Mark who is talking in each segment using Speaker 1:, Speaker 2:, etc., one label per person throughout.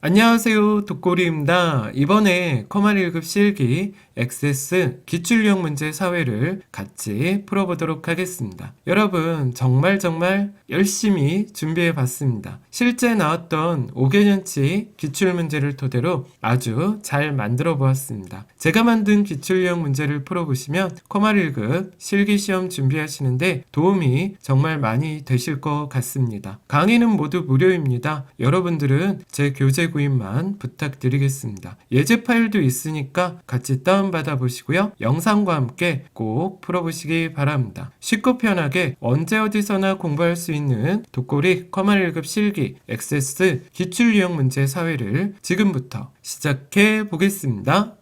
Speaker 1: 안녕하세요. 독고리입니다. 이번에 커말 1급 실기 액세스 기출용 문제 사회를 같이 풀어보도록 하겠습니다. 여러분 정말 열심히 준비해 봤습니다. 실제 나왔던 5개년치 기출 문제를 토대로 아주 잘 만들어 보았습니다. 제가 만든 기출용 문제를 풀어보시면 커말 1급 실기 시험 준비하시는데 도움이 정말 많이 되실 것 같습니다. 강의는 모두 무료입니다. 여러분들은 제 교재 구입만 부탁드리겠습니다. 예제 파일도 있으니까 같이 다운받아 보시고요. 영상과 함께 꼭 풀어보시기 바랍니다. 쉽고 편하게 언제 어디서나 공부할 수 있는 독고리 커말 1급 실기 액세스 기출 유형 문제 사회를 지금부터 시작해 보겠습니다.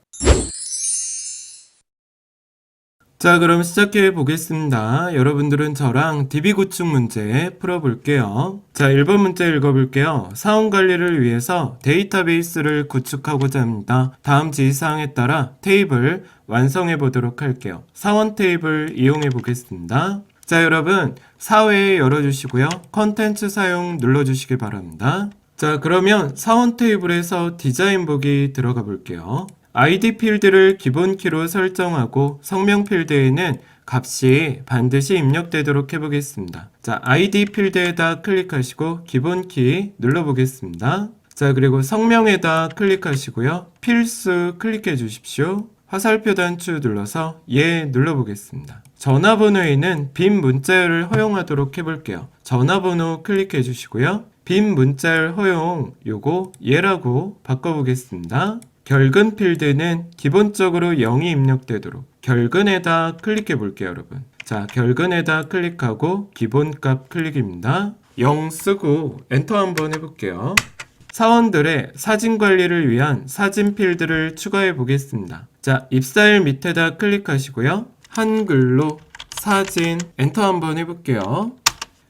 Speaker 1: 자, 그럼 시작해 보겠습니다. 여러분들은 저랑 DB 구축 문제 풀어볼게요. 자, 1번 문제 읽어볼게요. 사원 관리를 위해서 데이터베이스를 구축하고자 합니다. 다음 지시사항에 따라 테이블 완성해 보도록 할게요. 사원 테이블 이용해 보겠습니다. 자, 여러분 사회 열어주시고요. 컨텐츠 사용 눌러주시기 바랍니다. 자, 그러면 사원 테이블에서 디자인 보기 들어가 볼게요. ID 필드를 기본 키로 설정하고 성명 필드에는 값이 반드시 입력되도록 해보겠습니다. 자, ID 필드에다 클릭하시고 기본 키 눌러보겠습니다. 자, 그리고 성명에다 클릭하시고요. 필수 클릭해 주십시오. 화살표 단추 눌러서 예 눌러보겠습니다. 전화번호에는 빈 문자열을 허용하도록 해볼게요. 전화번호 클릭해 주시고요. 빈 문자열 허용 요거 예라고 바꿔보겠습니다. 결근 필드는 기본적으로 0이 입력되도록 결근에다 클릭해 볼게요, 여러분. 자, 결근에다 클릭하고 기본값 클릭입니다. 0 쓰고 엔터 한번 해볼게요. 사원들의 사진 관리를 위한 사진 필드를 추가해 보겠습니다. 자, 입사일 밑에다 클릭하시고요. 한글로 사진 엔터 한번 해볼게요.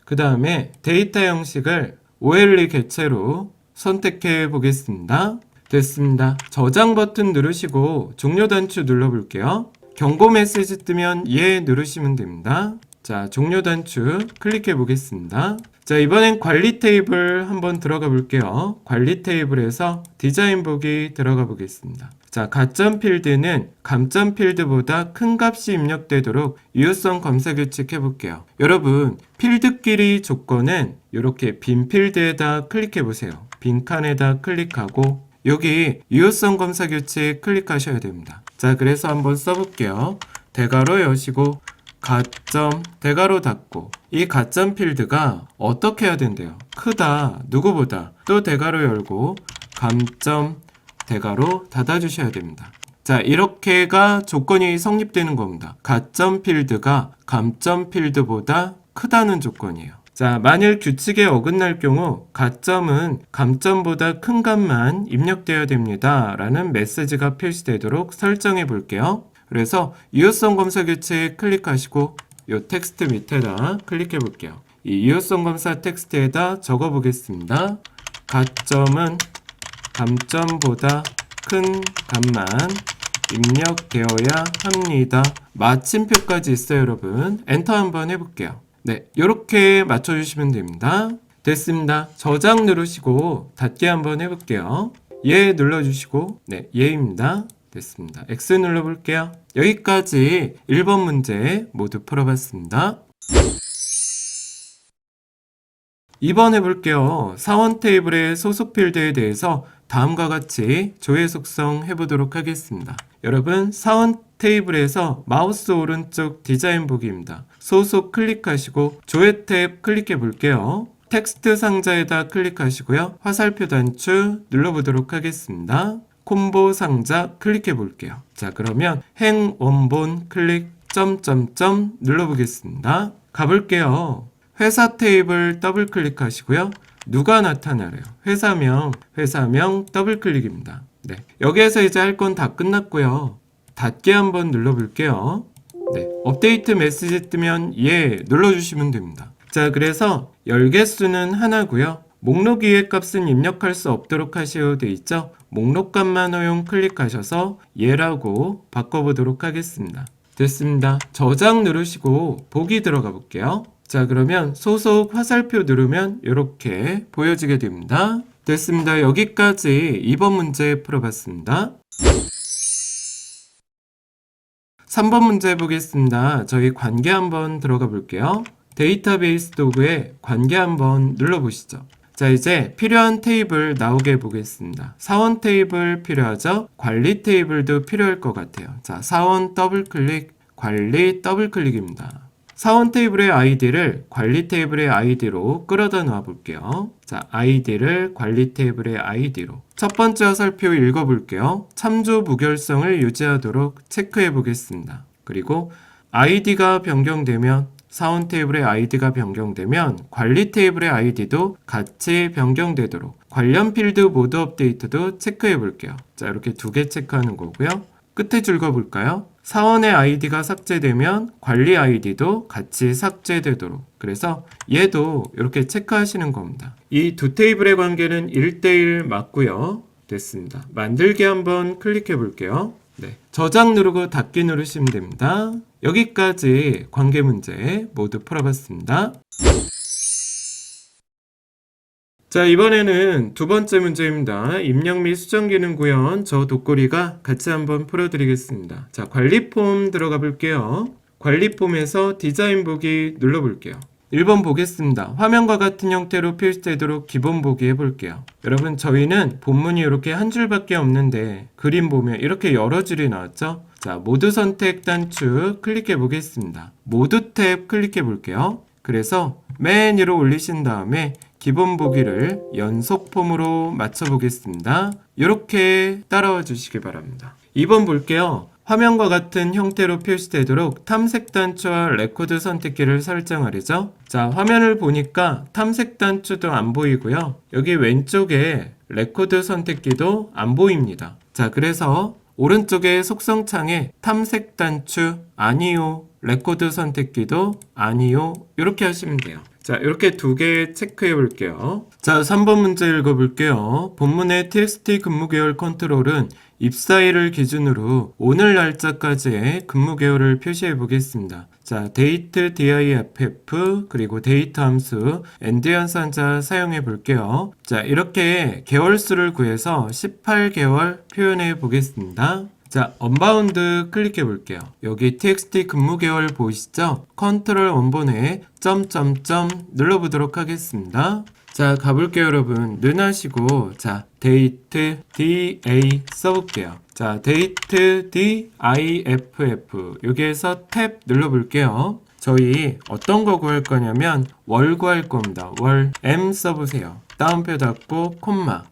Speaker 1: 그 다음에 데이터 형식을 OLE 개체로 선택해 보겠습니다. 됐습니다. 저장 버튼 누르시고 종료 단추 눌러볼게요. 경고 메시지 뜨면 예 누르시면 됩니다. 자, 종료 단추 클릭해 보겠습니다. 자, 이번엔 관리 테이블 한번 들어가 볼게요. 관리 테이블에서 디자인 보기 들어가 보겠습니다. 자, 가점 필드는 감점 필드보다 큰 값이 입력되도록 유효성 검사 규칙 해볼게요. 여러분, 필드끼리 조건은 이렇게 빈 필드에다 클릭해 보세요. 빈 칸에다 클릭하고 여기 유효성 검사 규칙 클릭하셔야 됩니다. 자, 그래서 한번 써볼게요. 대괄호 여시고 가점 대괄호 닫고 이 가점 필드가 어떻게 해야 된대요? 크다 누구보다 또 대괄호 열고 감점 대괄호 닫아주셔야 됩니다. 자, 이렇게가 조건이 성립되는 겁니다. 가점 필드가 감점 필드보다 크다는 조건이에요. 자, 만일 규칙에 어긋날 경우 가점은 감점보다 큰 값만 입력되어야 됩니다. 라는 메시지가 표시되도록 설정해 볼게요. 그래서 유효성 검사 규칙 클릭하시고 이 텍스트 밑에다 클릭해 볼게요. 이 유효성 검사 텍스트에다 적어 보겠습니다. 가점은 감점보다 큰 값만 입력되어야 합니다. 마침표까지 있어요, 여러분. 엔터 한번 해볼게요. 네, 이렇게 맞춰주시면 됩니다. 됐습니다. 저장 누르시고 닫기 한번 해볼게요. 예 눌러주시고 네, 예입니다. 됐습니다. X 눌러볼게요. 여기까지 1번 문제 모두 풀어봤습니다. 2번 해볼게요. 사원 테이블의 소속 필드에 대해서 다음과 같이 조회 속성 해보도록 하겠습니다. 여러분, 사원 테이블에서 마우스 오른쪽 디자인 보기입니다. 소속 클릭하시고 조회 탭 클릭해 볼게요. 텍스트 상자에다 클릭하시고요. 화살표 단추 눌러보도록 하겠습니다. 콤보 상자 클릭해 볼게요. 자, 그러면 행 원본 클릭 점점점 눌러보겠습니다. 가볼게요. 회사 테이블 더블 클릭하시고요. 누가 나타나래요? 회사명 더블 클릭입니다. 네, 여기에서 이제 할 건 다 끝났고요. 닫기 한번 눌러볼게요. 네, 업데이트 메시지 뜨면 예 눌러주시면 됩니다. 자, 그래서 열 개수는 하나고요. 목록 위의 값은 입력할 수 없도록 하셔야 돼 있죠? 목록 값만 허용 클릭하셔서 예라고 바꿔보도록 하겠습니다. 됐습니다. 저장 누르시고 보기 들어가 볼게요. 자, 그러면 소속 화살표 누르면 이렇게 보여지게 됩니다. 됐습니다. 여기까지 2번 문제 풀어봤습니다. 3번 문제 보겠습니다. 저희 관계 한번 들어가 볼게요. 데이터베이스 도구에 관계 한번 눌러보시죠. 자, 이제 필요한 테이블 나오게 보겠습니다. 사원 테이블 필요하죠? 관리 테이블도 필요할 것 같아요. 자, 사원 더블클릭, 관리 더블클릭입니다. 사원 테이블의 아이디를 관리 테이블의 아이디로 끌어다 놓아 볼게요. 자, 아이디를 관리 테이블의 아이디로. 첫 번째 화살표 읽어볼게요. 참조 무결성을 유지하도록 체크해 보겠습니다. 그리고 아이디가 변경되면 사원 테이블의 아이디가 변경되면 관리 테이블의 아이디도 같이 변경되도록 관련 필드 모드 업데이트도 체크해 볼게요. 자, 이렇게 두 개 체크하는 거고요. 끝에 줄 거볼까요? 사원의 아이디가 삭제되면 관리 아이디도 같이 삭제되도록. 그래서 얘도 이렇게 체크하시는 겁니다. 이 두 테이블의 관계는 1대1 맞고요. 됐습니다. 만들기 한번 클릭해 볼게요. 네, 저장 누르고 닫기 누르시면 됩니다. 여기까지 관계 문제 모두 풀어봤습니다. 자, 이번에는 두 번째 문제입니다. 입력 및 수정 기능 구현 저 독고리가 같이 한번 풀어드리겠습니다. 자, 관리 폼 들어가 볼게요. 관리 폼에서 디자인 보기 눌러볼게요. 1번 보겠습니다. 화면과 같은 형태로 표시되도록 기본 보기 해볼게요. 여러분, 저희는 본문이 이렇게 한 줄밖에 없는데 그림 보면 이렇게 여러 줄이 나왔죠? 자, 모두 선택 단축 클릭해 보겠습니다. 모두 탭 클릭해 볼게요. 그래서 맨 위로 올리신 다음에 기본 보기를 연속 폼으로 맞춰 보겠습니다. 이렇게 따라와 주시기 바랍니다. 2번 볼게요. 화면과 같은 형태로 표시되도록 탐색 단추와 레코드 선택키를 설정하려죠. 자, 화면을 보니까 탐색 단추도 안 보이고요. 여기 왼쪽에 레코드 선택키도 안 보입니다. 자, 그래서 오른쪽에 속성창에 탐색 단추 아니요, 레코드 선택키도 아니요, 이렇게 하시면 돼요. 자, 이렇게 두 개 체크해 볼게요. 자, 3번 문제 읽어볼게요. 본문의 txt 근무계열 컨트롤은 입사일을 기준으로 오늘 날짜까지의 근무계열을 표시해 보겠습니다. 자, date diff 그리고 데이터 함수 end 연산자 사용해 볼게요. 자, 이렇게 개월수를 구해서 18개월 표현해 보겠습니다. 자, 언바운드 클릭해 볼게요. 여기 txt 근무계열 보이시죠? 컨트롤 원본에 점점점 눌러보도록 하겠습니다. 자, 가볼게요, 여러분. 눈하시고, 자, date da 써볼게요. 자, date diff 여기에서 탭 눌러볼게요. 저희 어떤 거 구할 거냐면 월 구할 겁니다. 월 m 써보세요. 따옴표 닫고 콤마.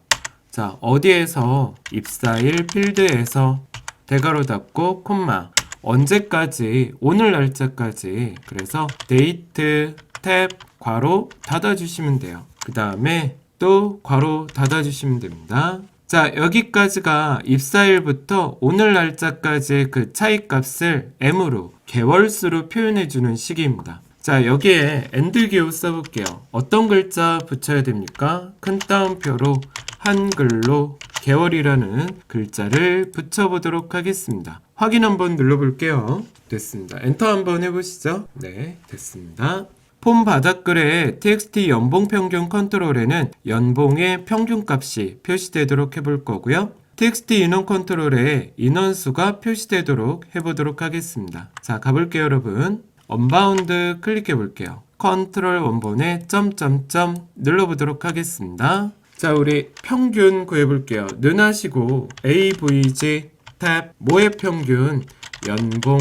Speaker 1: 자, 어디에서 입사일 필드에서 대괄호 닫고 콤마. 언제까지, 오늘 날짜까지. 그래서 date 탭 괄호 닫아주시면 돼요. 그 다음에 또 괄호 닫아주시면 됩니다. 자, 여기까지가 입사일부터 오늘 날짜까지의 그 차이값을 m으로 개월수로 표현해주는 식입니다. 자, 여기에 end 기호 써볼게요. 어떤 글자 붙여야 됩니까? 큰 따옴표로 한글로 개월이라는 글자를 붙여보도록 하겠습니다. 확인 한번 눌러볼게요. 됐습니다. 엔터 한번 해보시죠. 네, 됐습니다. 폼 바닥글의 txt 연봉 평균 컨트롤에는 연봉의 평균값이 표시되도록 해볼 거고요. txt 인원 컨트롤에 인원수가 표시되도록 해보도록 하겠습니다. 자, 가볼게요, 여러분. 언바운드 클릭해 볼게요. 컨트롤 원본에 점점점 눌러보도록 하겠습니다. 자, 우리 평균 구해볼게요. 눈하시고 avg 탭 뭐의 평균 연봉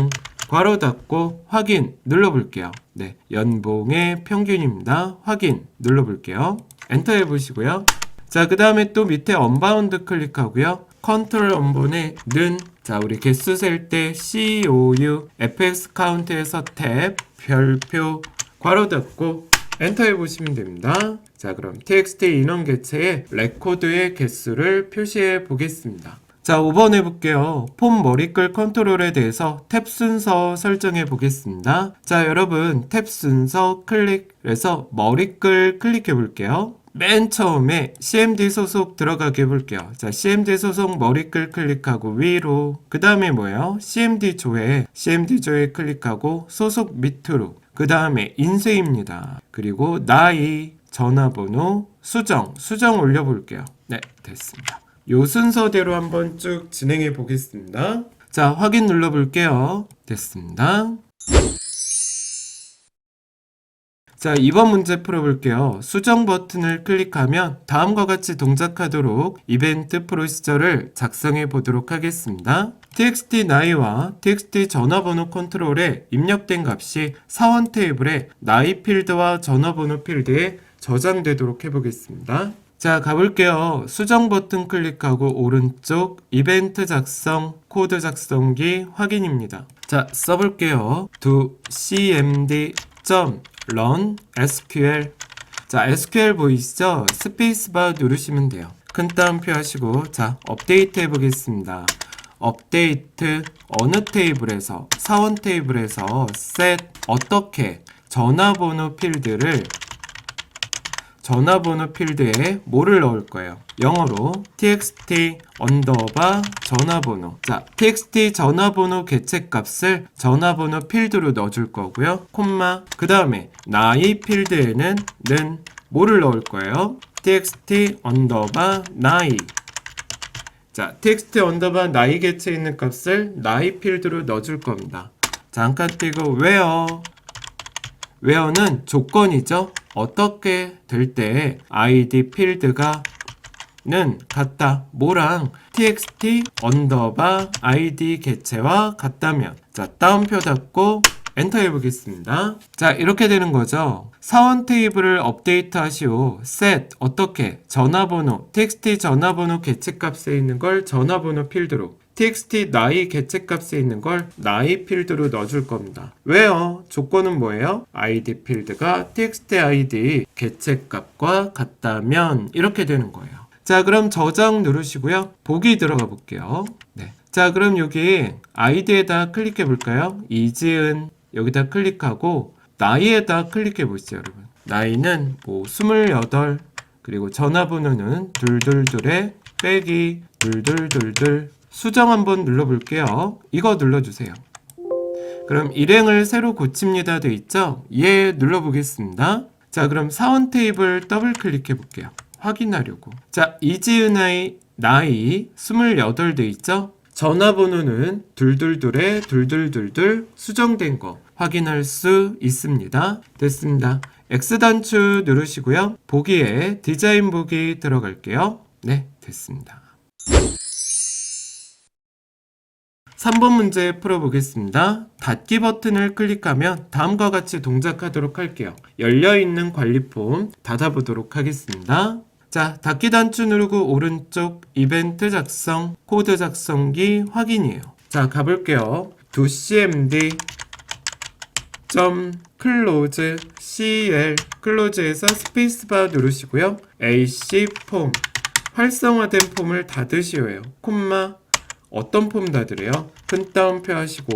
Speaker 1: 괄호 닫고 확인 눌러볼게요. 네, 연봉의 평균입니다. 확인 눌러볼게요. 엔터 해보시고요. 자, 그 다음에 또 밑에 언바운드 클릭하고요. 컨트롤 원본에 는, 자, 우리 개수 셀 때 COU fx 카운트에서 탭 별표 괄호 닫고 엔터 해보시면 됩니다. 자, 그럼 txt 인원 개체에 레코드의 개수를 표시해 보겠습니다. 자, 5번 해볼게요. 폼 머리글 컨트롤에 대해서 탭 순서 설정해 보겠습니다. 자, 여러분 탭 순서 클릭해서 머리글 클릭해 볼게요. 맨 처음에 CMD 소속 들어가게 해볼게요. 자, CMD 소속 머리글 클릭하고 위로, 그 다음에 뭐예요? CMD 조회 클릭하고 소속 밑으로, 그 다음에 인쇄입니다. 그리고 나이, 전화번호, 수정 올려볼게요. 네, 됐습니다. 요 순서대로 한번 쭉 진행해 보겠습니다. 자, 확인 눌러볼게요. 됐습니다. 자, 이번 문제 풀어볼게요. 수정 버튼을 클릭하면 다음과 같이 동작하도록 이벤트 프로시저를 작성해 보도록 하겠습니다. txt 나이와 txt 전화번호 컨트롤에 입력된 값이 사원 테이블에 나이 필드와 전화번호 필드에 저장되도록 해보겠습니다. 자, 가볼게요. 수정 버튼 클릭하고 오른쪽 이벤트 작성, 코드 작성기 확인입니다. 자, 써볼게요. do cmd.run sql. 자, SQL 보이시죠? 스페이스바 누르시면 돼요. 큰 따옴표 하시고, 자, 업데이트 해보겠습니다. 업데이트 어느 테이블에서, 사원 테이블에서 set 어떻게 전화번호 필드에 뭐를 넣을 거예요? 영어로 txt 언더바 전화번호. 자, txt 전화번호 개체값을 전화번호 필드로 넣어줄 거고요. 콤마. 그 다음에 나이 필드에는 뭐를 넣을 거예요? txt 언더바 나이. 자, txt 언더바 나이 개체 있는 값을 나이 필드로 넣어줄 겁니다. 잠깐 띄고 where는 조건이죠. 어떻게 될 때 id 필드가 같다. 뭐랑 txt 언더바 id 개체와 같다면. 자, 따옴표 닫고 엔터 해보겠습니다. 자, 이렇게 되는 거죠. 사원 테이블을 업데이트 하시오. set 어떻게 전화번호 txt 전화번호 개체값에 있는 걸 전화번호 필드로, txt 나이 개체값에 있는 걸 나이 필드로 넣어줄 겁니다. 왜요? 조건은 뭐예요? id 필드가 txt id 개체값과 같다면 이렇게 되는 거예요. 자, 그럼 저장 누르시고요. 보기 들어가 볼게요. 네. 자, 그럼 여기 id에다 클릭해 볼까요? 이지은 여기다 클릭하고 나이에다 클릭해 보시죠, 여러분. 나이는 28, 그리고 전화번호는 둘둘둘에 빼기 둘둘둘둘. 수정 한번 눌러볼게요. 이거 눌러주세요. 그럼 일행을 새로 고칩니다 돼 있죠? 예, 눌러보겠습니다. 자, 그럼 사원 테이블 더블 클릭해 볼게요. 확인하려고. 자, 이지은의 나이 28 돼 있죠? 전화번호는 둘둘둘에 둘둘둘둘 수정된 거 확인할 수 있습니다. 됐습니다. X단추 누르시고요. 보기에 디자인 보기 들어갈게요. 네, 됐습니다. 3번 문제 풀어보겠습니다. 닫기 버튼을 클릭하면 다음과 같이 동작하도록 할게요. 열려있는 관리폼 닫아보도록 하겠습니다. 자, 닫기 단추 누르고 오른쪽 이벤트 작성, 코드 작성기 확인이에요. 자, 가볼게요. do cmd close cl close에서 스페이스바 누르시고요. ac 폼 활성화된 폼을 닫으시오예요. 콤마. 어떤 폼 닫으래요? 큰 따옴표 하시고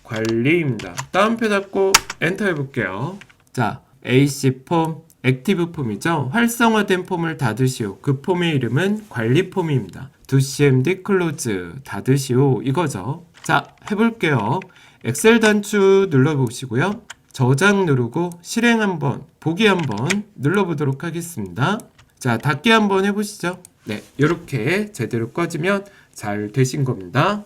Speaker 1: 관리입니다. 따옴표 닫고 엔터 해볼게요. 자, AC 폼 액티브 폼이죠. 활성화된 폼을 닫으시오. 그 폼의 이름은 관리 폼입니다. do cmd close 닫으시오 이거죠. 자, 해볼게요. 엑셀 단추 눌러보시고요. 저장 누르고 실행 한번, 보기 한번 눌러보도록 하겠습니다. 자, 닫기 한번 해보시죠. 네, 이렇게 제대로 꺼지면 잘 되신 겁니다.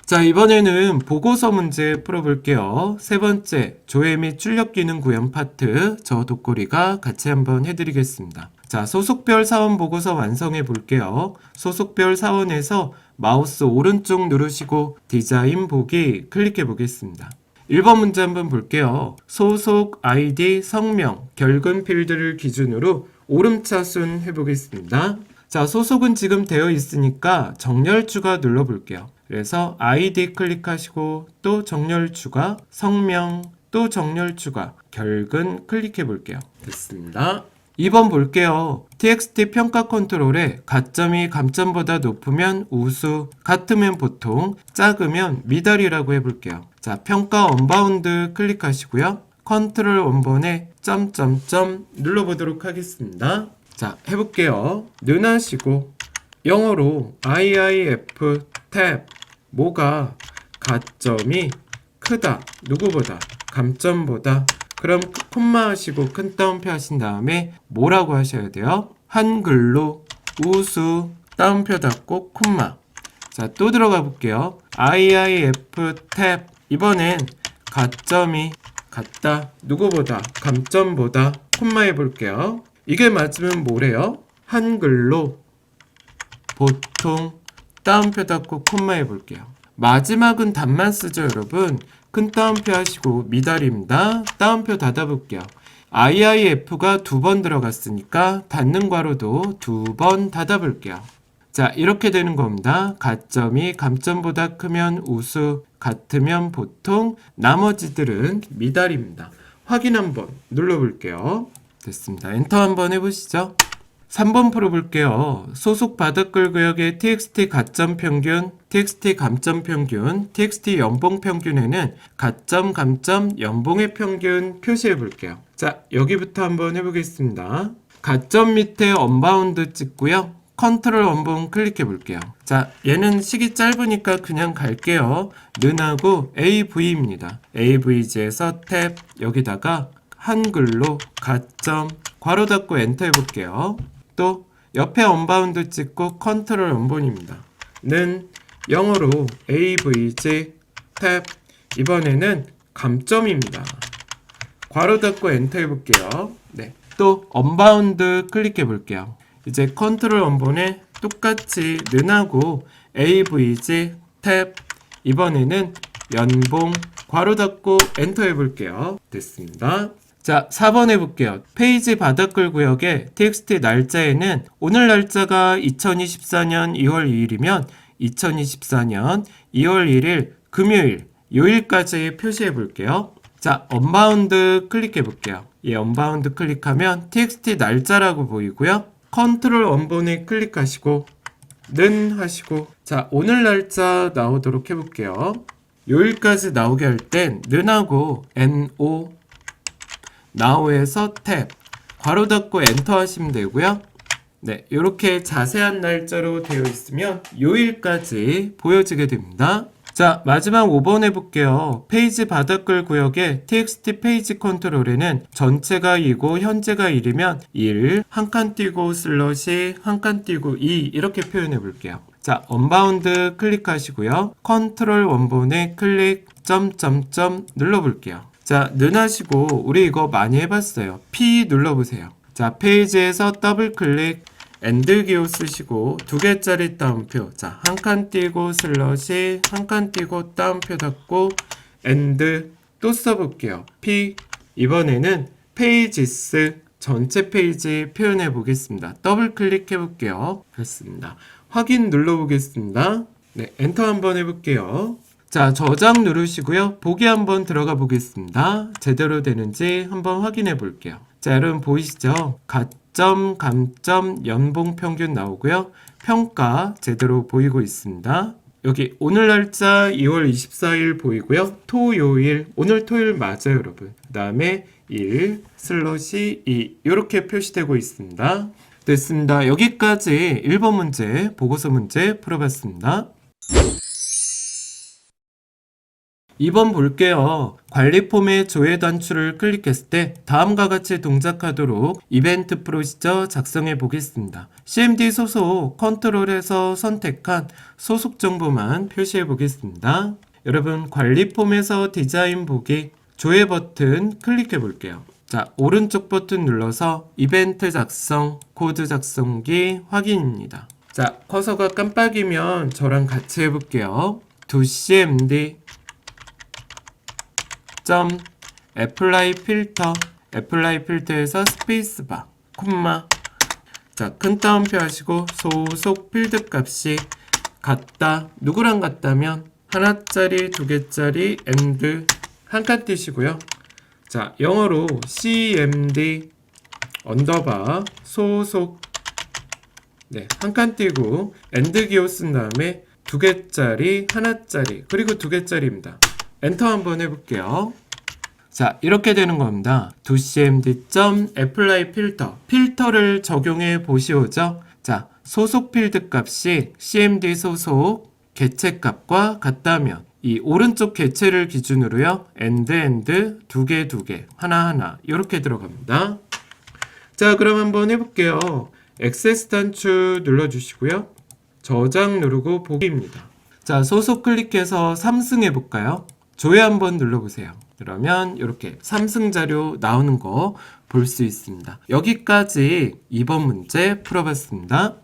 Speaker 1: 자, 이번에는 보고서 문제 풀어볼게요. 세 번째, 조회 및 출력 기능 구현 파트, 저 독고리가 같이 한번 해드리겠습니다. 자, 소속별 사원 보고서 완성해 볼게요. 소속별 사원에서 마우스 오른쪽 누르시고 디자인 보기 클릭해 보겠습니다. 1번 문제 한번 볼게요. 소속 아이디 성명 결근 필드를 기준으로 오름차순 해보겠습니다. 자, 소속은 지금 되어 있으니까 정렬 추가 눌러볼게요. 그래서 아이디 클릭하시고 또 정렬 추가, 성명, 또 정렬 추가, 결근 클릭해 볼게요. 됐습니다. 2번 볼게요. txt 평가 컨트롤에 가점이 감점보다 높으면 우수, 같으면 보통, 작으면 미달이라고 해볼게요. 자, 평가 언바운드 클릭하시고요. 컨트롤 원본에 점점점 눌러보도록 하겠습니다. 자, 해볼게요. 하시고 영어로 IIF 탭 뭐가 가점이 크다 누구보다 감점보다 그럼 콤마 하시고 큰 따옴표 하신 다음에 뭐라고 하셔야 돼요? 한글로 우수 따옴표 닫고 콤마. 자, 또 들어가 볼게요. IIF 탭. 이번엔 가점이 같다. 누구보다? 감점보다. 콤마 해볼게요. 이게 맞으면 뭐래요? 한글로 보통 따옴표 닫고 콤마 해볼게요. 마지막은 단만 쓰죠, 여러분. 큰 따옴표 하시고 미달입니다. 따옴표 닫아볼게요. IIF가 2번 들어갔으니까 닫는 괄호도 2번 닫아볼게요. 자, 이렇게 되는 겁니다. 가점이 감점보다 크면 우수, 같으면 보통, 나머지들은 미달입니다. 확인 한번 눌러볼게요. 됐습니다. 엔터 한번 해보시죠. 3번 풀어볼게요. 소속 바닥글 구역의 txt 가점 평균, txt 감점 평균, txt 연봉 평균에는 가점, 감점, 연봉의 평균 표시해 볼게요. 자, 여기부터 한번 해보겠습니다. 가점 밑에 언바운드 찍고요. 컨트롤 원본 클릭해 볼게요. 자, 얘는 식이 짧으니까 그냥 갈게요. 는하고 AV입니다. AVG에서 탭 여기다가 한글로 가점 괄호 닫고 엔터 해볼게요. 또 옆에 언바운드 찍고 컨트롤 원본입니다. 는 영어로 AVG 탭 이번에는 감점입니다. 괄호 닫고 엔터 해볼게요. 네, 또 언바운드 클릭해 볼게요. 이제 컨트롤 원본에 똑같이 는하고 AVG 탭 이번에는 연봉 괄호 닫고 엔터 해볼게요. 됐습니다. 자, 4번 해볼게요. 페이지 바닥글 구역의 txt 날짜에는 오늘 날짜가 2024년 2월 2일이면 2024년 2월 1일 금요일 요일까지 표시해 볼게요. 자, 언바운드 클릭해 볼게요. 이 언바운드 클릭하면 txt 날짜라고 보이고요. 컨트롤 원본에 클릭하시고 는 하시고 자, 오늘 날짜 나오도록 해볼게요. 요일까지 나오게 할 땐 는하고 no now에서 탭 괄호 닫고 엔터 하시면 되고요. 네, 이렇게 자세한 날짜로 되어 있으면 요일까지 보여지게 됩니다. 자, 마지막 5번 해볼게요. 페이지 바닥글 구역의 txt 페이지 컨트롤에는 전체가 2고 현재가 1이면 1, 한 칸 띄고 슬러시, 한 칸 띄고 2 이렇게 표현해 볼게요. 자, 언바운드 클릭하시고요. 컨트롤 원본에 클릭, 점점점 눌러볼게요. 자, 는 하시고 우리 이거 많이 해봤어요. P 눌러보세요. 자, 페이지에서 더블 클릭, 엔드 기호 쓰시고 2개짜리 따옴표. 자, 한 칸 띄고 슬러시, 한 칸 띄고 따옴표 닫고 엔드 또 써볼게요. P 이번에는 페이지스 전체 페이지 표현해 보겠습니다. 더블 클릭해 볼게요. 그렇습니다. 확인 눌러 보겠습니다. 네, 엔터 한번 해볼게요. 자, 저장 누르시고요. 보기 한번 들어가 보겠습니다. 제대로 되는지 한번 확인해 볼게요. 자, 여러분 보이시죠? 가점, 감점, 연봉 평균 나오고요. 평가 제대로 보이고 있습니다. 여기 오늘 날짜 2월 24일 보이고요. 토요일, 오늘 토요일 맞아요, 여러분. 그 다음에 1 슬러시 2 이렇게 표시되고 있습니다. 됐습니다. 여기까지 1번 문제, 보고서 문제 풀어봤습니다. 2번 볼게요. 관리 폼의 조회 단추를 클릭했을 때 다음과 같이 동작하도록 이벤트 프로시저 작성해 보겠습니다. CMD 소속 컨트롤에서 선택한 소속 정보만 표시해 보겠습니다. 여러분 관리 폼에서 디자인 보기 조회 버튼 클릭해 볼게요. 자, 오른쪽 버튼 눌러서 이벤트 작성, 코드 작성기 확인입니다. 자, 커서가 깜빡이면 저랑 같이 해볼게요. doCMD apply 필터, apply 필터에서 스페이스바, 콤마. 자, 큰 따옴표 하시고 소속 필드 값이 같다. 누구랑 같다면 하나짜리, 2개짜리, and 한 칸 띄시고요. 자, 영어로 cmd 언더바 소속 네, 한 칸 띄고 and 기호 쓴 다음에 2개짜리, 하나짜리, 그리고 2개짜리입니다. 엔터 한번 해볼게요. 자, 이렇게 되는 겁니다. doCMD.apply 필터. 필터를 적용해 보시오죠. 자, 소속 필드 값이 CMD 소속 개체 값과 같다면 이 오른쪽 객체를 기준으로요. and 두 개, 하나 이렇게 들어갑니다. 자, 그럼 한번 해볼게요. 액세스 단추 눌러주시고요. 저장 누르고 보기입니다. 자, 소속 클릭해서 3승 해볼까요? 조회 한번 눌러보세요. 그러면 이렇게 3승 자료 나오는 거 볼 수 있습니다. 여기까지 2번 문제 풀어봤습니다.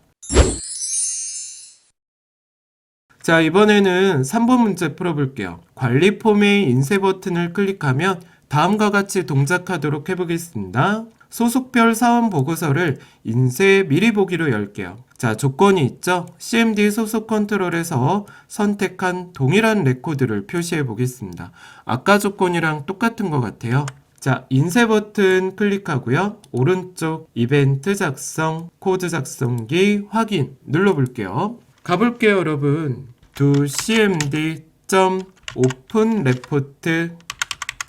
Speaker 1: 자, 이번에는 3번 문제 풀어볼게요. 관리 폼의 인쇄 버튼을 클릭하면 다음과 같이 동작하도록 해보겠습니다. 소속별 사원 보고서를 인쇄 미리 보기로 열게요. 자, 조건이 있죠? CMD 소속 컨트롤에서 선택한 동일한 레코드를 표시해 보겠습니다. 아까 조건이랑 똑같은 것 같아요. 자, 인쇄 버튼 클릭하고요. 오른쪽 이벤트 작성, 코드 작성기 확인 눌러볼게요. 가볼게요, 여러분. do cmd.open report.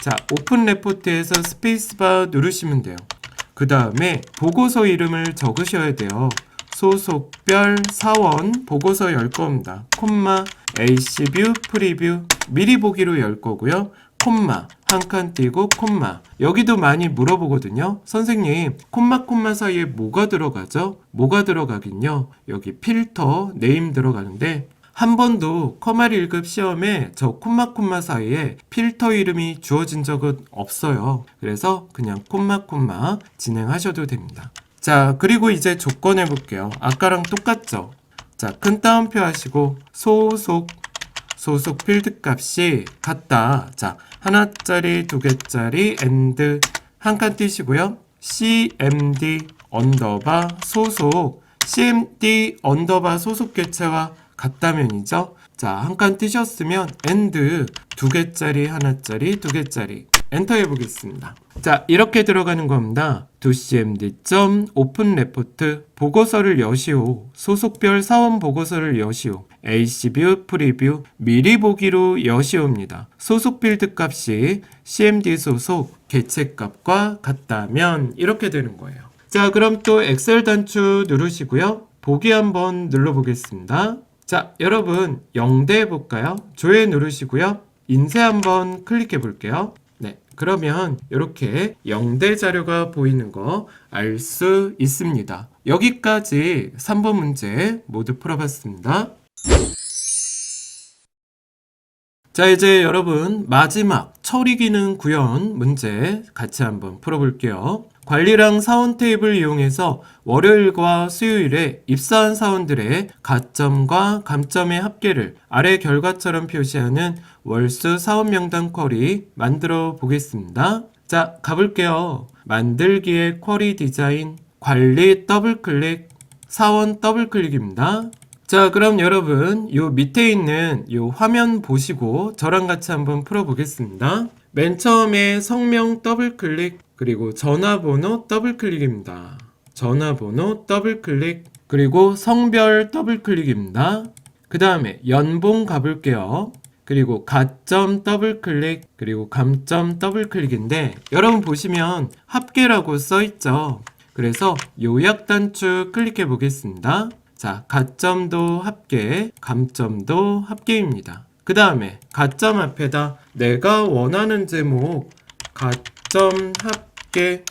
Speaker 1: 자, 오픈 레포트에서 스페이스바 누르시면 돼요. 그 다음에 보고서 이름을 적으셔야 돼요. 소속별 사원 보고서 열 겁니다. 콤마 AC뷰 프리뷰 미리 보기로 열 거고요. 콤마 한 칸 띄고 콤마. 여기도 많이 물어보거든요. 선생님, 콤마 사이에 뭐가 들어가죠? 뭐가 들어가긴요. 여기 필터 네임 들어가는데 한 번도 커말 1급 시험에 저 콤마 사이에 필터 이름이 주어진 적은 없어요. 그래서 그냥 콤마 진행하셔도 됩니다. 자, 그리고 이제 조건 해볼게요. 아까랑 똑같죠? 자, 큰 따옴표 하시고 소속 필드 값이 같다. 자, 하나짜리, 두 개짜리, and 한 칸 띄시고요. cmd 언더바 소속 cmd 언더바 소속 객체와 같다면이죠. 자, 한 칸 띄셨으면 and 두 개짜리, 하나짜리, 두 개짜리 엔터 해보겠습니다. 자, 이렇게 들어가는 겁니다. docmd.openReport 보고서를 여시오. 소속별 사원 보고서를 여시오. AC뷰 프리뷰 미리 보기로 여시오입니다. 소속 필드 값이 CMD 소속 객체 값과 같다면 이렇게 되는 거예요. 자, 그럼 또 엑셀 단추 누르시고요. 보기 한번 눌러보겠습니다. 자, 여러분 0대 해볼까요? 조회 누르시고요. 인쇄 한번 클릭해 볼게요. 네, 그러면 이렇게 0대 자료가 보이는 거 알 수 있습니다. 여기까지 3번 문제 모두 풀어봤습니다. 자, 이제 여러분 마지막 처리 기능 구현 문제 같이 한번 풀어볼게요. 관리랑 사원 테이블 이용해서 월요일과 수요일에 입사한 사원들의 가점과 감점의 합계를 아래 결과처럼 표시하는 월수 사원 명단 쿼리 만들어 보겠습니다. 자, 가볼게요. 만들기의 쿼리 디자인, 관리 더블클릭, 사원 더블클릭입니다. 자, 그럼 여러분 요 밑에 있는 요 화면 보시고 저랑 같이 한번 풀어보겠습니다. 맨 처음에 성명 더블클릭, 그리고 전화번호 더블클릭입니다. 전화번호 더블클릭, 그리고 성별 더블클릭입니다. 그 다음에 연봉 가볼게요. 그리고 가점 더블클릭, 그리고 감점 더블클릭인데 여러분 보시면 합계라고 써있죠. 그래서 요약 단추 클릭해 보겠습니다. 자, 가점도 합계, 감점도 합계입니다. 그 다음에 가점 앞에다 내가 원하는 제목 가점 합계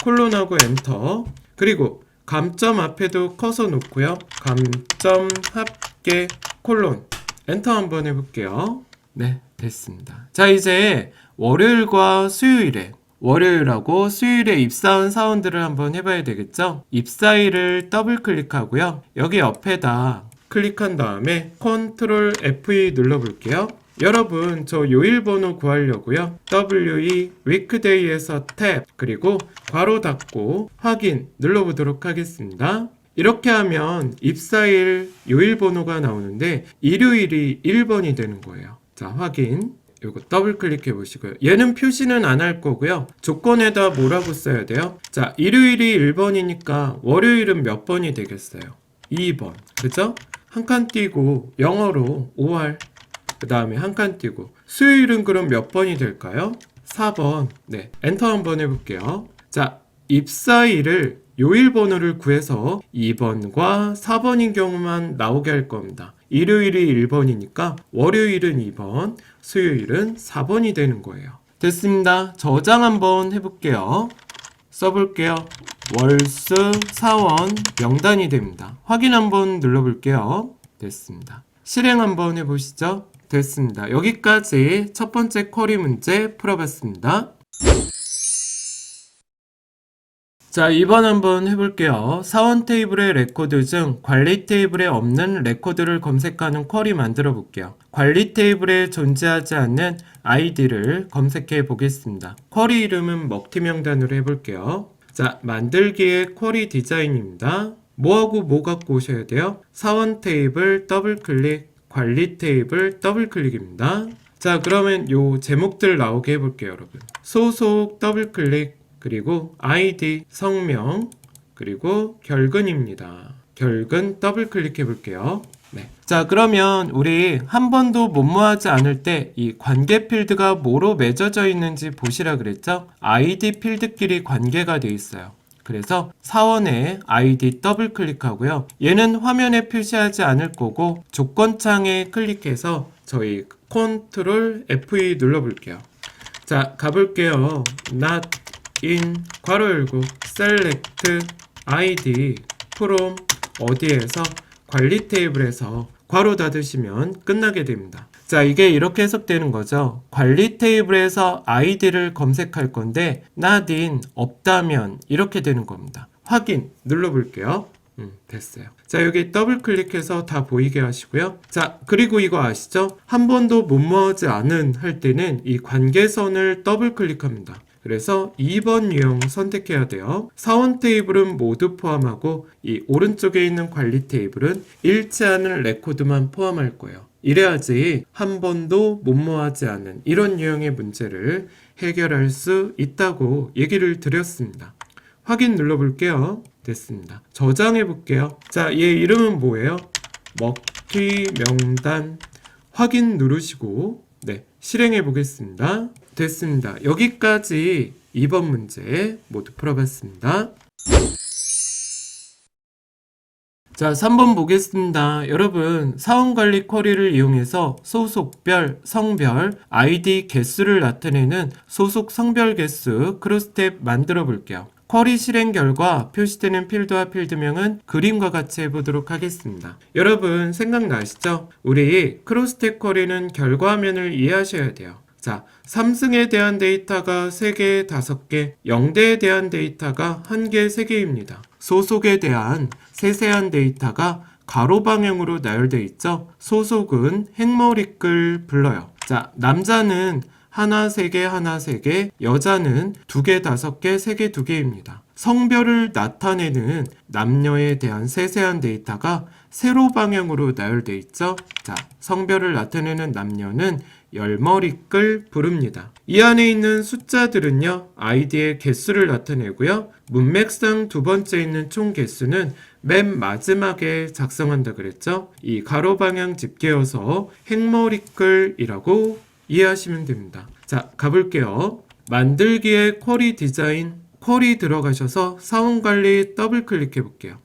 Speaker 1: 콜론하고 엔터, 그리고 감점 앞에도 커서 놓고요. 감점 합계 콜론 엔터 한번 해볼게요. 네, 됐습니다. 자, 이제 월요일과 수요일에 월요일하고 수요일에 입사한 사원들을 한번 해봐야 되겠죠? 입사일을 더블 클릭하고요. 여기 옆에다 클릭한 다음에 컨트롤 F2 눌러볼게요. 여러분, 저 요일 번호 구하려고요. WE weekday에서 탭, 그리고 괄호 닫고 확인 눌러보도록 하겠습니다. 이렇게 하면 입사일 요일 번호가 나오는데 일요일이 1번이 되는 거예요. 자, 확인. 요거 더블 클릭해 보시고요. 얘는 표시는 안 할 거고요. 조건에다 뭐라고 써야 돼요? 자, 일요일이 1번이니까 월요일은 몇 번이 되겠어요? 2번. 그죠? 한 칸 띄고 영어로 5월. 그 다음에 한 칸 띄고 수요일은 그럼 몇 번이 될까요? 4번. 네, 엔터 한번 해볼게요. 자, 입사일을 요일 번호를 구해서 2번과 4번인 경우만 나오게 할 겁니다. 일요일이 1번이니까 월요일은 2번, 수요일은 4번이 되는 거예요. 됐습니다. 저장 한번 해볼게요. 써볼게요. 월수, 사원, 명단이 됩니다. 확인 한번 눌러볼게요. 됐습니다. 실행 한번 해보시죠. 됐습니다. 여기까지 첫 번째 쿼리 문제 풀어봤습니다. 자, 2번 한번 해볼게요. 사원 테이블의 레코드 중 관리 테이블에 없는 레코드를 검색하는 쿼리 만들어 볼게요. 관리 테이블에 존재하지 않는 아이디를 검색해 보겠습니다. 쿼리 이름은 먹튀 명단으로 해볼게요. 자, 만들기의 쿼리 디자인입니다. 뭐하고 뭐 갖고 오셔야 돼요? 사원 테이블 더블 클릭, 관리 테이블 더블 클릭입니다. 자, 그러면 요 제목들 나오게 해볼게요, 여러분. 소속 더블 클릭, 그리고 아이디, 성명, 그리고 결근입니다. 결근 더블 클릭해 볼게요. 네. 자, 그러면 우리 한 번도 못모하지 않을 때 이 관계 필드가 뭐로 맺어져 있는지 보시라 그랬죠? 아이디 필드끼리 관계가 되어 있어요. 그래서 사원의 아이디 더블 클릭하고요. 얘는 화면에 표시하지 않을 거고 조건창에 클릭해서 저희 컨트롤 F2 눌러볼게요. 자, 가볼게요. not in 괄호 열고 select id from 어디에서 관리 테이블에서 괄호 닫으시면 끝나게 됩니다. 자, 이게 이렇게 해석되는 거죠. 관리 테이블에서 아이디를 검색할 건데 not in 없다면 이렇게 되는 겁니다. 확인 눌러볼게요. 됐어요. 자, 여기 더블 클릭해서 다 보이게 하시고요. 자, 그리고 이거 아시죠? 한 번도 못모하지 않은 할 때는 이 관계선을 더블 클릭합니다. 그래서 2번 유형 선택해야 돼요. 사원 테이블은 모두 포함하고 이 오른쪽에 있는 관리 테이블은 일치하는 레코드만 포함할 거예요. 이래야지 한 번도 못모하지 않은 이런 유형의 문제를 해결할 수 있다고 얘기를 드렸습니다. 확인 눌러볼게요. 됐습니다. 저장해 볼게요. 자, 얘 이름은 뭐예요? 먹튀 명단. 확인 누르시고 네, 실행해 보겠습니다. 됐습니다. 여기까지 2번 문제 모두 풀어봤습니다. 자, 3번 보겠습니다. 여러분, 사원관리 쿼리를 이용해서 소속별, 성별, 아이디 개수를 나타내는 소속 성별 개수 크로스탭 만들어 볼게요. 쿼리 실행 결과 표시되는 필드와 필드명은 그림과 같이 해보도록 하겠습니다. 여러분 생각나시죠? 우리 크로스탭 쿼리는 결과화면을 이해하셔야 돼요. 자, 3승에 대한 데이터가 3개, 5개, 0대에 대한 데이터가 1개, 3개입니다. 소속에 대한 세세한 데이터가 가로 방향으로 나열되어 있죠? 소속은 행머리끌 불러요. 자, 남자는 하나, 3개, 하나, 3개, 여자는 2개, 5개, 3개, 2개입니다. 성별을 나타내는 남녀에 대한 세세한 데이터가 세로 방향으로 나열되어 있죠? 자, 성별을 나타내는 남녀는 열머리끌 부릅니다. 이 안에 있는 숫자들은요, 아이디의 개수를 나타내고요, 문맥상 두 번째 있는 총 개수는 맨 마지막에 작성한다 그랬죠? 이 가로 방향 집계여서 행머리끌이라고 이해하시면 됩니다. 자, 가볼게요. 만들기의 쿼리 디자인, 쿼리 들어가셔서 사원관리 더블 클릭해 볼게요.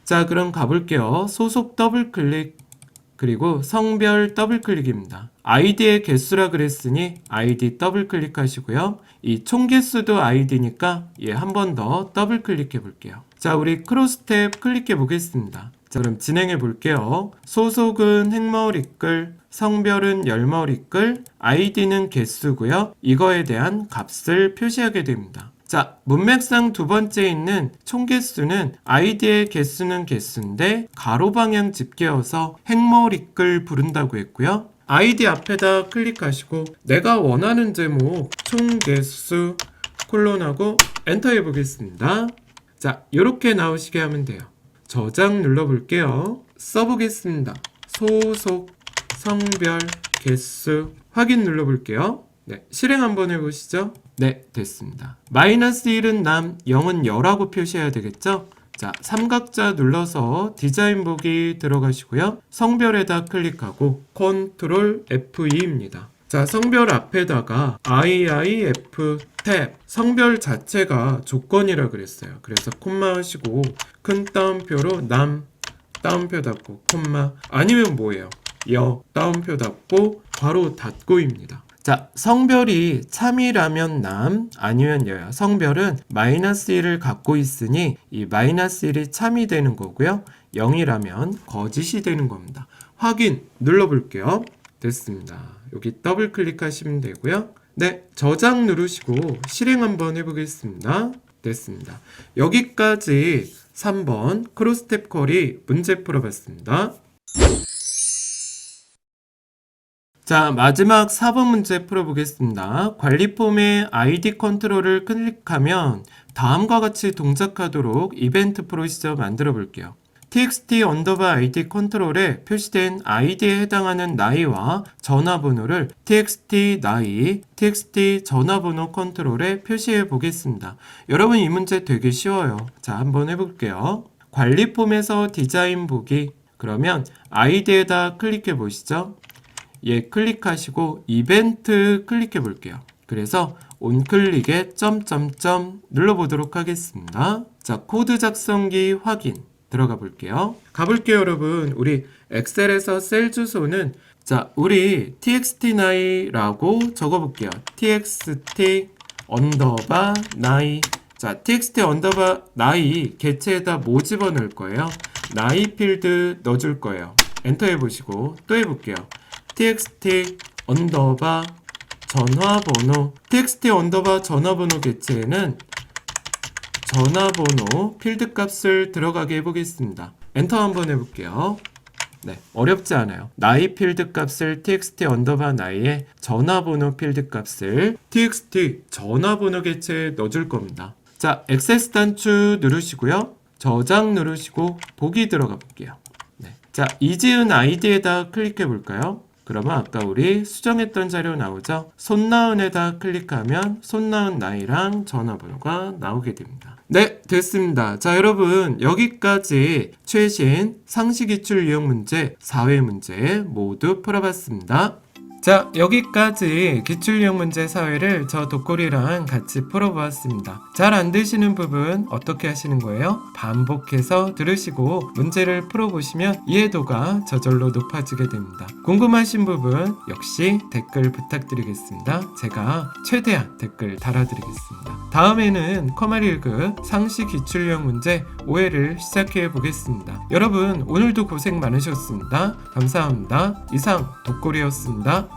Speaker 1: 자, 그럼 가볼게요. 소속 더블 클릭, 그리고 성별 더블 클릭입니다. 아이디의 개수라 그랬으니 아이디 더블 클릭하시고요. 이 총 개수도 아이디니까 얘 한 번 더 더블 클릭해 볼게요. 자, 우리 크로스탭 클릭해 보겠습니다. 자, 그럼 진행해 볼게요. 소속은 행머리끌, 성별은 열머리끌, 아이디는 개수고요. 이거에 대한 값을 표시하게 됩니다. 자, 문맥상 두 번째 있는 총 개수는 아이디의 개수는 개수인데 가로 방향 집계여서 행머리끌 부른다고 했고요. 아이디 앞에다 클릭하시고 내가 원하는 제목 총 개수 콜론하고 엔터 해보겠습니다. 자, 이렇게 나오시게 하면 돼요. 저장 눌러볼게요. 써보겠습니다. 소속, 성별, 개수 확인 눌러볼게요. 네, 실행 한번 해보시죠. 네, 됐습니다. -1은 남, 0은 여라고 표시해야 되겠죠? 자, 삼각자 눌러서 디자인 보기 들어가시고요. 성별에다 클릭하고 컨트롤 F2입니다. 자, 성별 앞에다가 IIF 탭 성별 자체가 조건이라 그랬어요. 그래서 콤마 하시고 큰 따옴표로 남 따옴표 닫고 콤마 아니면 뭐예요? 여 따옴표 닫고 괄호 닫고입니다. 자, 성별이 참이라면 남 아니면 여야. 성별은 -1을 갖고 있으니 이 -1이 참이 되는 거고요. 0이라면 거짓이 되는 겁니다. 확인 눌러볼게요. 됐습니다. 여기 더블 클릭하시면 되고요. 네, 저장 누르시고 실행 한번 해보겠습니다. 됐습니다. 여기까지 3번 크로스탭 쿼리 문제 풀어봤습니다. 자, 마지막 4번 문제 풀어보겠습니다. 관리 폼의 ID 컨트롤을 클릭하면 다음과 같이 동작하도록 이벤트 프로시저 만들어 볼게요. txt ID 컨트롤에 표시된 ID에 해당하는 나이와 전화번호를 txt 나이, txt 전화번호 컨트롤에 표시해 보겠습니다. 여러분 이 문제 되게 쉬워요. 자, 한번 해볼게요. 관리 폼에서 디자인 보기. 그러면 ID에다 클릭해 보시죠. 예, 클릭하시고 이벤트 클릭해 볼게요. 그래서 온클릭에 점점점 눌러보도록 하겠습니다. 자, 코드 작성기 확인 들어가 볼게요. 가볼게요, 여러분. 우리 엑셀에서 셀 주소는 자, 우리 txt 나이라고 적어볼게요. txt 언더바 나이. 자, txt 언더바 나이 개체에다 뭐 집어넣을 거예요? 나이 필드 넣어줄 거예요. 엔터 해보시고 또 해볼게요. txt 언더바 전화번호. txt 언더바 전화번호 개체에는 전화번호 필드 값을 들어가게 해보겠습니다. 엔터 한번 해볼게요. 네, 어렵지 않아요. 나이 필드 값을 txt 언더바 나이에 전화번호 필드 값을 txt 전화번호 개체에 넣어줄 겁니다. 자, 액세스 단추 누르시고요. 저장 누르시고 보기 들어가 볼게요. 네. 자, 이지은 아이디에다 클릭해 볼까요? 그러면 아까 우리 수정했던 자료 나오죠? 손나은에다 클릭하면 손나은 나이랑 전화번호가 나오게 됩니다. 네, 됐습니다. 자, 여러분 여기까지 최신 상시기출 유형 문제 4회 문제 모두 풀어봤습니다. 자, 여기까지 기출유형 문제 4회를 저 독고리랑 같이 풀어보았습니다. 잘 안 되시는 부분 어떻게 하시는 거예요? 반복해서 들으시고 문제를 풀어보시면 이해도가 저절로 높아지게 됩니다. 궁금하신 부분 역시 댓글 부탁드리겠습니다. 제가 최대한 댓글 달아드리겠습니다. 다음에는 커말1급 상시 기출유형 문제 5회를 시작해 보겠습니다. 여러분 오늘도 고생 많으셨습니다. 감사합니다. 이상 독고리였습니다.